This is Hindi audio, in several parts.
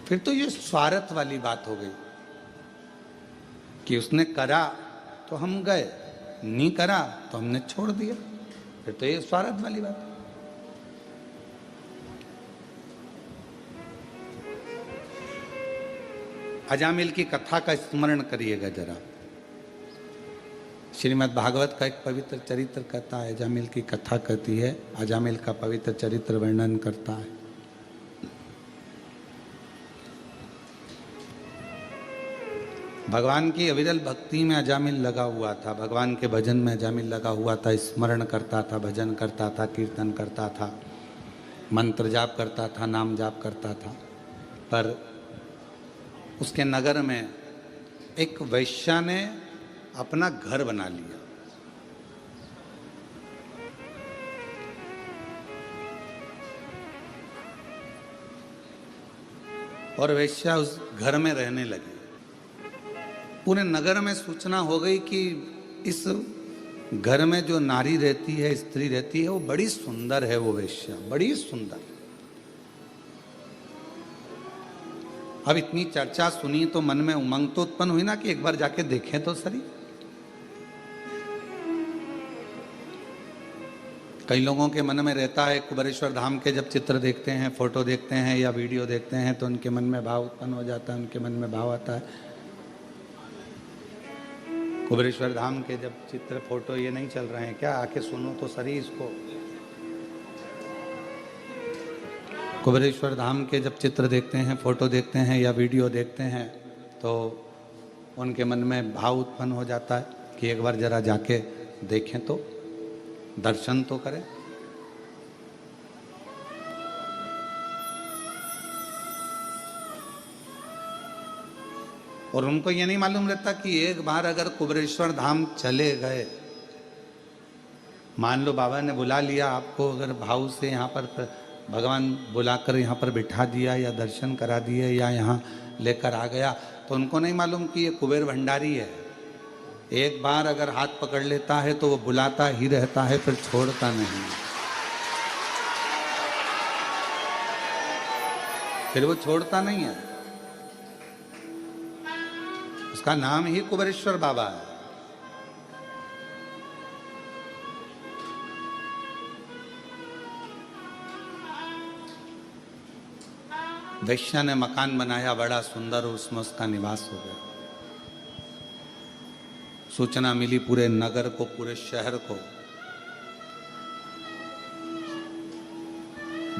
फिर तो ये स्वार्थ वाली बात हो गई कि उसने करा तो हम गए, नहीं करा तो हमने छोड़ दिया, फिर तो ये स्वार्थ वाली बात है। अजामिल की कथा का स्मरण करिएगा जरा। श्रीमद् भागवत का एक पवित्र चरित्र कहता है, अजामिल की कथा कहती है, अजामिल का पवित्र चरित्र वर्णन करता है। भगवान की अविरल भक्ति में अजामिल लगा हुआ था, भगवान के भजन में अजामिल लगा हुआ था, स्मरण करता था, भजन करता था, कीर्तन करता था, मंत्र जाप करता था, नाम जाप करता था। पर उसके नगर में एक वैश्या ने अपना घर बना लिया। और वैश्या उस घर में रहने लगी। पूरे नगर में सूचना हो गई कि इस घर में जो नारी रहती है, स्त्री रहती है, वो बड़ी सुंदर है, वो वैश्या बड़ी सुंदर। अब इतनी चर्चा सुनी तो मन में उमंग तो उत्पन्न हुई ना कि एक बार जाके देखें तो सही। कई लोगों के मन में रहता है, कुबेरेश्वर धाम के जब चित्र देखते हैं, फोटो देखते हैं या वीडियो देखते हैं तो उनके मन में भाव उत्पन्न हो जाता है, उनके मन में भाव आता है। कुबेरेश्वर धाम के जब चित्र फोटो ये नहीं चल रहे हैं क्या? आके सुनो तो सही इसको। कुबेरेश्वर धाम के जब चित्र देखते हैं, फोटो देखते हैं या वीडियो देखते हैं तो उनके मन में भाव उत्पन्न हो जाता है कि एक बार जरा जाके देखें तो, दर्शन तो करें। और उनको ये नहीं मालूम रहता कि एक बार अगर कुबेरेश्वर धाम चले गए, मान लो बाबा ने बुला लिया आपको, अगर भाव से यहाँ पर भगवान बुलाकर यहाँ पर बिठा दिया या दर्शन करा दिए या यहाँ लेकर आ गया, तो उनको नहीं मालूम कि ये कुबेर भंडारी है। एक बार अगर हाथ पकड़ लेता है तो वो बुलाता ही रहता है, फिर छोड़ता नहीं, फिर वो छोड़ता नहीं है। उसका नाम ही कुबेरेश्वर बाबा है। वैश्या ने मकान बनाया बड़ा सुंदर, उसमें उसका निवास हो गया। सूचना मिली पूरे नगर को, पूरे शहर को,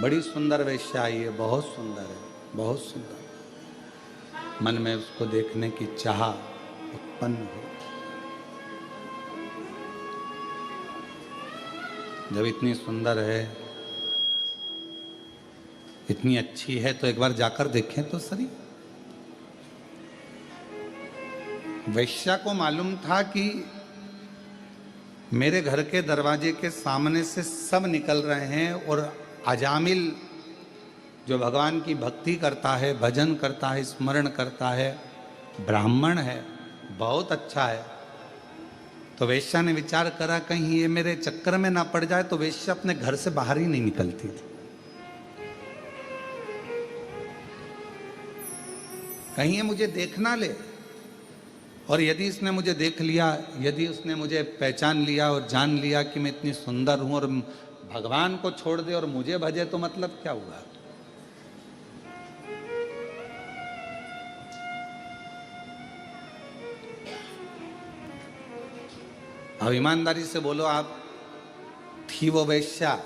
बड़ी सुंदर वैश्या आई है, बहुत सुंदर है, बहुत सुंदर। मन में उसको देखने की चाह उत्पन्न हुई। जब इतनी सुंदर है, इतनी अच्छी है, तो एक बार जाकर देखें तो सही। वैश्या को मालूम था कि मेरे घर के दरवाजे के सामने से सब निकल रहे हैं और अजामिल जो भगवान की भक्ति करता है, भजन करता है, स्मरण करता है, ब्राह्मण है, बहुत अच्छा है। तो वैश्या ने विचार करा कहीं ये मेरे चक्कर में ना पड़ जाए, तो वैश्या अपने घर से बाहर ही नहीं निकलती थी। कहीं ये मुझे देख ना ले, और यदि इसने मुझे देख लिया, यदि उसने मुझे पहचान लिया और जान लिया कि मैं इतनी सुंदर हूं और भगवान को छोड़ दे और मुझे भजे, तो मतलब क्या हुआ? अब ईमानदारी से बोलो, आप थी वो वैश्या,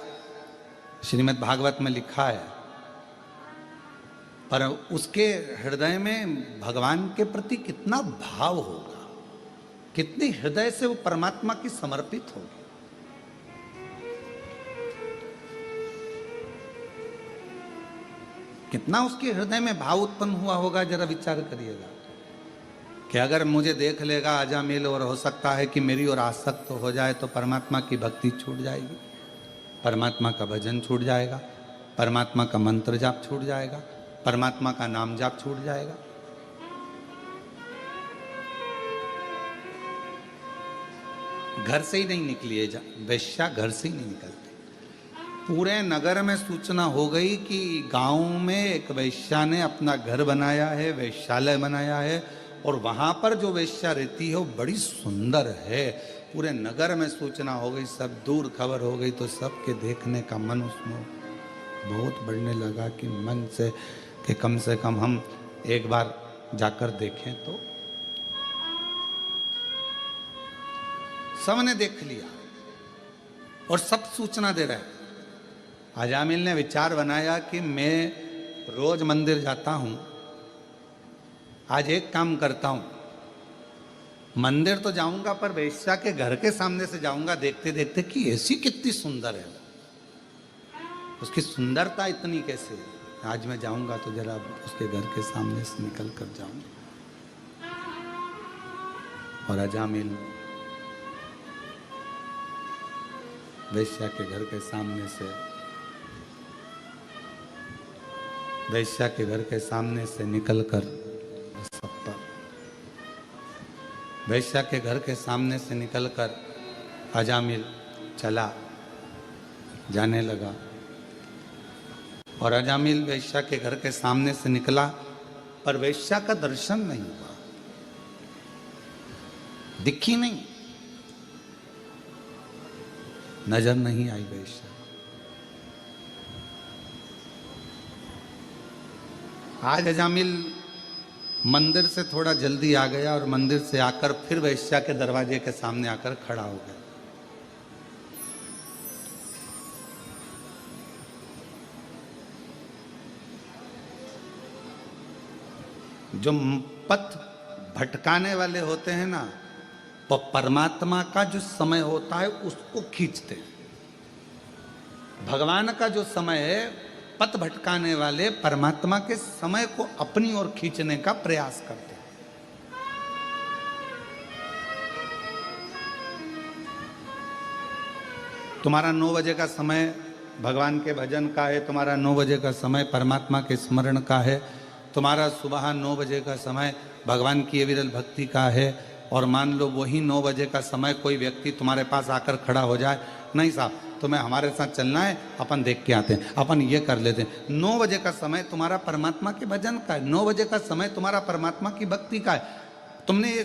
श्रीमद् भागवत में लिखा है, पर उसके हृदय में भगवान के प्रति कितना भाव होगा, कितनी हृदय से वो परमात्मा की समर्पित होगी। कितना उसके हृदय में भाव उत्पन्न हुआ होगा, जरा विचार करिएगा कि अगर मुझे देख लेगा अजामिल और हो सकता है कि मेरी ओर आसक्त हो जाए, तो परमात्मा की भक्ति छूट जाएगी, परमात्मा का भजन छूट जाएगा, परमात्मा का मंत्र जाप छूट जाएगा, परमात्मा का नाम जाप छूट जाएगा। घर से ही नहीं निकली है वैश्या, घर से ही नहीं निकलती। पूरे नगर में सूचना हो गई कि गांव में एक वेश्या ने अपना घर बनाया है, वेश्यालय बनाया है, और वहां पर जो वेश्या रहती है वो बड़ी सुंदर है। पूरे नगर में सूचना हो गई, सब दूर खबर हो गई, तो सबके देखने का मन उसमें बहुत बढ़ने लगा कि मन से कि कम से कम हम एक बार जाकर देखें। तो सबने देख लिया और सब सूचना दे रहे हैं। अजामिल ने विचार बनाया कि मैं रोज मंदिर जाता हूं, आज एक काम करता हूं, मंदिर तो जाऊंगा पर वेश्या के घर के सामने से जाऊंगा, देखते देखते कि ऐसी कितनी सुंदर है, उसकी सुंदरता इतनी कैसे है। आज मैं जाऊंगा तो जरा उसके घर के सामने से निकल कर जाऊंगा। और अजामिल वेश्या के घर के सामने से वेश्या के घर के सामने से निकलकर वेश्या के घर के सामने से निकलकर अजामिल चला जाने लगा। और अजामिल वेश्या के घर के सामने से निकला, पर वेश्या का दर्शन नहीं हुआ, दिखी नहीं, नजर नहीं आई वेश्या। आज अजामिल मंदिर से थोड़ा जल्दी आ गया और मंदिर से आकर फिर वेश्या के दरवाजे के सामने आकर खड़ा हो गया। जो पथ भटकाने वाले होते हैं ना, वो परमात्मा का जो समय होता है उसको खींचते हैं। भगवान का जो समय है, पथ भटकाने वाले परमात्मा के समय को अपनी ओर खींचने का प्रयास करते हैं। तुम्हारा 9 बजे का समय भगवान के भजन का है, तुम्हारा 9 बजे का समय परमात्मा के स्मरण का है, तुम्हारा सुबह 9 बजे का समय भगवान की विरल भक्ति का है। और मान लो वही 9 बजे का समय कोई व्यक्ति तुम्हारे पास आकर खड़ा हो जाए, नहीं साहब तुम्हें हमारे साथ चलना है, अपन देख के आते हैं, अपन ये कर लेते हैं। 9 बजे का समय तुम्हारा परमात्मा के भजन का है, 9 बजे का समय तुम्हारा परमात्मा की भक्ति का है। तुमने ये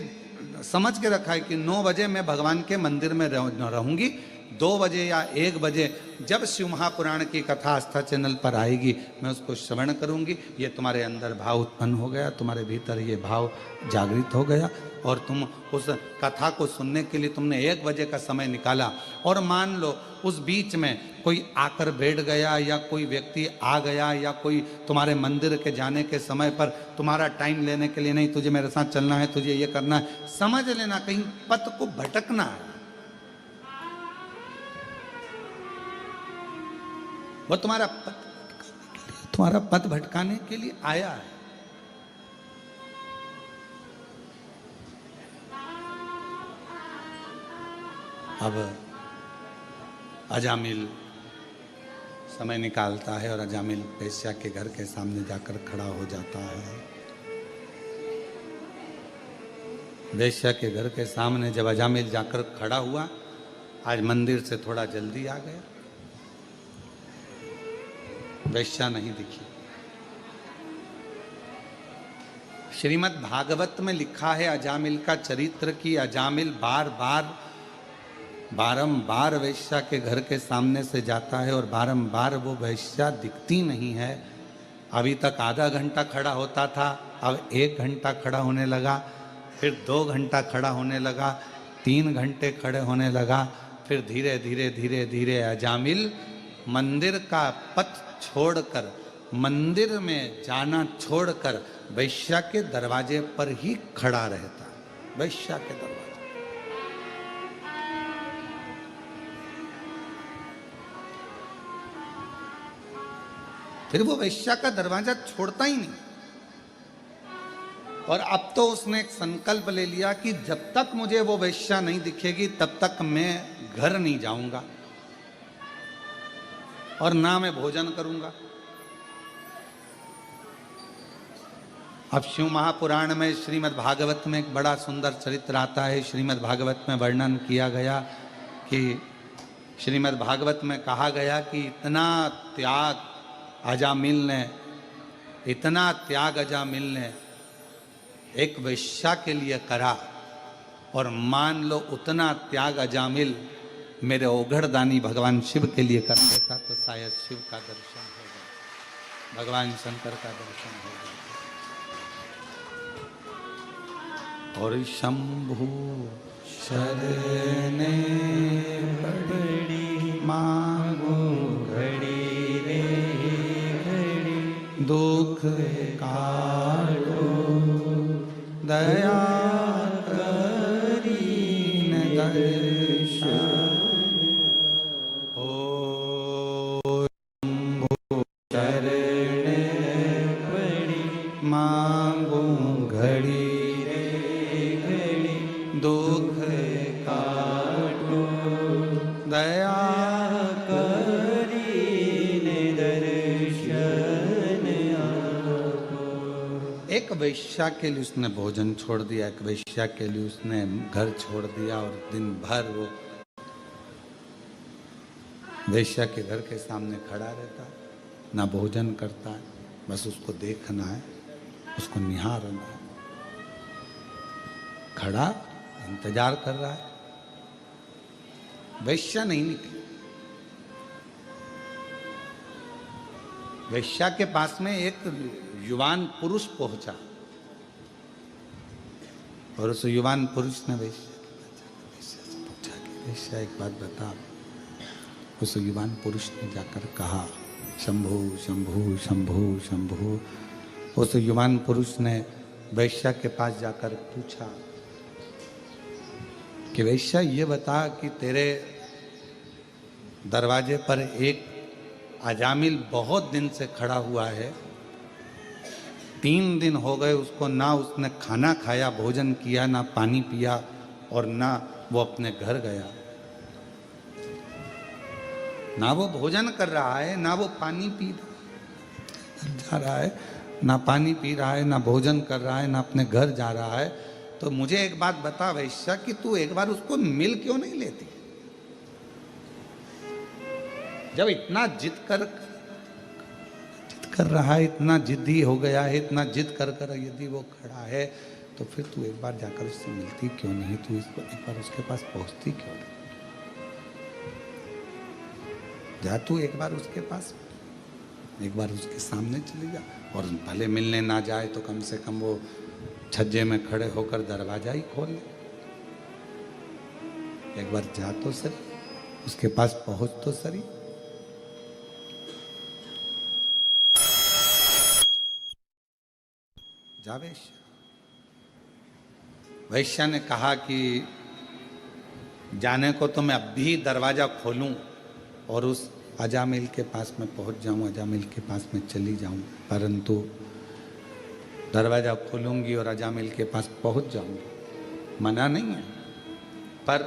समझ के रखा है कि 9 बजे मैं भगवान के मंदिर में रहूंगी, 2 बजे या 1 बजे जब शिव महापुराण की कथा आस्था चैनल पर आएगी मैं उसको श्रवण करूंगी। ये तुम्हारे अंदर भाव उत्पन्न हो गया, तुम्हारे भीतर ये भाव जागृत हो गया, और तुम उस कथा को सुनने के लिए तुमने 1 बजे का समय निकाला। और मान लो उस बीच में कोई आकर बैठ गया, या कोई व्यक्ति आ गया, या कोई तुम्हारे मंदिर के जाने के समय पर तुम्हारा टाइम लेने के लिए, नहीं तुझे मेरे साथ चलना है, तुझे ये करना है, समझ लेना कहीं पथ को भटकना है। वो तुम्हारा पथ भटकाने के लिए आया है। अब अजामिल समय निकालता है और अजामिल वेश्या के घर के सामने जाकर खड़ा हो जाता है। वेश्या के घर के सामने जब अजामिल जाकर खड़ा हुआ, आज मंदिर से थोड़ा जल्दी आ गया, वेश्या नहीं दिखी। श्रीमद् भागवत में लिखा है अजामिल का चरित्र कि अजामिल बारंबार वेश्या के घर के सामने से जाता है और बारंबार वो वेश्या दिखती नहीं है। अभी तक आधा घंटा खड़ा होता था, अब 1 घंटा खड़ा होने लगा, फिर 2 घंटा खड़ा होने लगा, 3 घंटे खड़े होने लगा, फिर धीरे धीरे धीरे धीरे अजामिल मंदिर का पथ छोड़कर, मंदिर में जाना छोड़कर वेश्या के दरवाजे पर ही खड़ा रहता। वेश्या के दरवाजे, फिर वो वेश्या का दरवाजा छोड़ता ही नहीं। और अब तो उसने एक संकल्प ले लिया कि जब तक मुझे वो वेश्या नहीं दिखेगी तब तक मैं घर नहीं जाऊंगा और ना मैं भोजन करूंगा। अब शिव महापुराण में श्रीमद् भागवत में एक बड़ा सुंदर चरित्र आता है। श्रीमद् भागवत में वर्णन किया गया कि श्रीमद् भागवत में कहा गया कि इतना त्याग अजामिल ने, इतना त्याग अजामिल ने एक वेश्या के लिए करा, और मान लो उतना त्याग अजामिल मेरे ओघड़दानी भगवान शिव के लिए कर देता तो शायद शिव का दर्शन हो जाए, भगवान शंकर का दर्शन हो जाए। और शंभु शरणे पड़ी मांगो घड़ी रे घड़ी, दुख काटो दया करी न दर्शन। ओ शंभु शरणे पड़ी मांगो घड़ी रे घड़ी, दुख काटो दया करी ने दर्शन आपको। एक वेश्या के लिए उसने भोजन छोड़ दिया, एक वेश्या के लिए उसने घर छोड़ दिया, और दिन भर वो वेश्या के घर के सामने खड़ा रहता है, ना भोजन करता है, बस उसको देखना है, उसको निहारना है, खड़ा इंतजार कर रहा है। वेश्या नहीं निकली। वेश्या के पास में एक युवान पुरुष पहुंचा, और उस युवान पुरुष ने वेश्या से पूछा कि वेश्या एक बात बता। उस युवान पुरुष ने जाकर कहा शंभु शंभु शंभु शंभु। उस युवान पुरुष ने वेश्या के पास जाकर पूछा कि वेश्या ये बता कि तेरे दरवाजे पर एक अजामिल बहुत दिन से खड़ा हुआ है, 3 दिन हो गए उसको, ना उसने खाना खाया, भोजन किया, ना पानी पिया, और ना वो अपने घर गया, ना वो भोजन कर रहा है, ना वो पानी पी जा रहा है, ना पानी पी रहा है, ना भोजन कर रहा है, ना अपने घर जा रहा है। तो मुझे एक बात बता वैश्या कि तू एक बार उसको मिल क्यों नहीं लेती? जब इतना जिद कर रहा है, इतना जिद्दी हो गया है, इतना जिद कर यदि वो खड़ा है, तो फिर तू एक बार जाकर उससे मिलती क्यों नहीं? तू इसको एक बार उसके पास पहुंचती क्यों नहीं? जा तू एक बार उसके पास, एक बार उसके सामने चली जा, और भले मिलने ना जाए तो कम से कम वो छज्जे में खड़े होकर दरवाजा ही खोल ले। एक बार जा तो सही, उसके पास पहुंच तो सही। जा वैश्या। वैश्या ने कहा कि जाने को तो मैं अब भी दरवाजा खोलूं और उस अजामिल के पास में पहुंच जाऊं, अजामिल के पास में चली जाऊं, परंतु दरवाजा खोलूंगी और अजामिल के पास पहुंच जाऊंगी, मना नहीं है, पर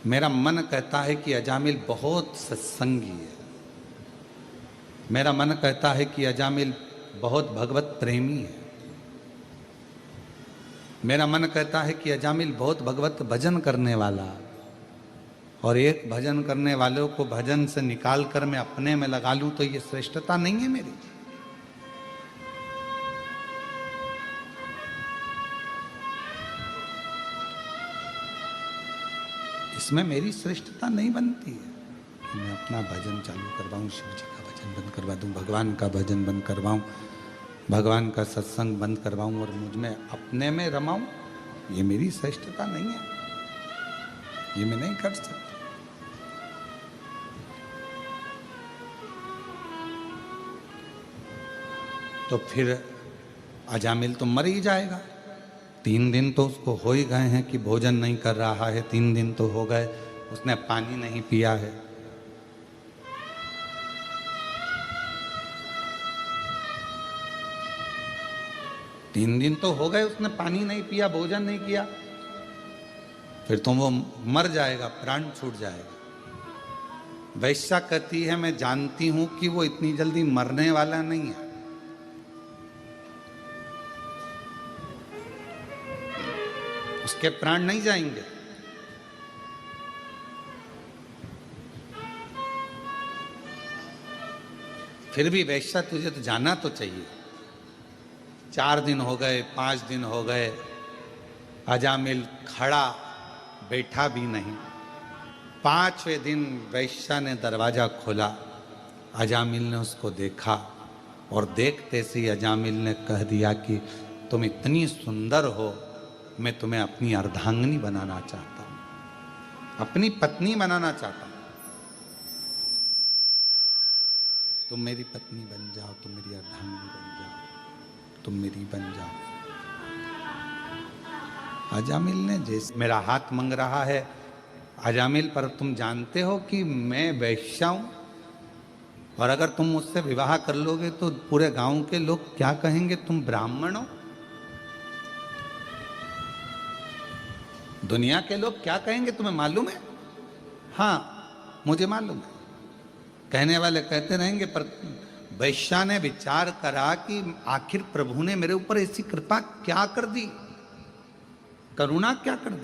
मेरा मन कहता है कि अजामिल बहुत सत्संगी है, मेरा मन कहता है कि अजामिल बहुत भगवत प्रेमी है, मेरा मन कहता है कि अजामिल बहुत भगवत भजन करने वाला, और एक भजन करने वालों को भजन से निकाल कर मैं अपने में लगा लूं तो ये श्रेष्ठता नहीं है मेरी। इसमें मेरी श्रेष्ठता नहीं बनती है कि मैं अपना भजन चालू करवाऊं, शिव जी का भजन बंद करवा दूं, भगवान का भजन बंद करवाऊं, भगवान का सत्संग बंद करवाऊं और मुझ में अपने में रमाऊं। ये मेरी श्रेष्ठता नहीं है, ये मैं नहीं कर सकता। तो फिर अजामिल तो मर ही जाएगा। 3 दिन तो उसको हो ही गए हैं कि भोजन नहीं कर रहा है, 3 दिन तो हो गए, उसने पानी नहीं पिया है। तीन दिन तो हो गए उसने पानी नहीं पिया, भोजन नहीं किया, फिर तो वो मर जाएगा, प्राण छूट जाएगा। वैश्या कहती है मैं जानती हूं कि वो इतनी जल्दी मरने वाला नहीं है, उसके प्राण नहीं जाएंगे, फिर भी वैश्या तुझे तो जाना तो चाहिए। 4 दिन हो गए, 5 दिन हो गए, अजामिल खड़ा बैठा भी नहीं। 5वें दिन वैश्या ने दरवाजा खोला, अजामिल ने उसको देखा और देखते से ही अजामिल ने कह दिया कि तुम इतनी सुंदर हो, मैं तुम्हें अपनी अर्धांगिनी बनाना चाहता हूं, अपनी पत्नी बनाना चाहता हूं। तुम मेरी पत्नी बन जाओ, तुम मेरी अर्धांगिनी बन जाओ, तुम मेरी बन जाओ। अजामिल ने जैसे मेरा हाथ मांग रहा है, अजामिल पर तुम जानते हो कि मैं वैश्या हूं, और अगर तुम मुझसे विवाह कर लोगे तो पूरे गांव के लोग क्या कहेंगे, तुम ब्राह्मण हो। दुनिया के लोग क्या कहेंगे तुम्हें मालूम है? हाँ, मुझे मालूम है। कहने वाले कहते रहेंगे, पर वैश्या ने विचार करा कि आखिर प्रभु ने मेरे ऊपर ऐसी कृपा क्या कर दी, करुणा क्या कर दी।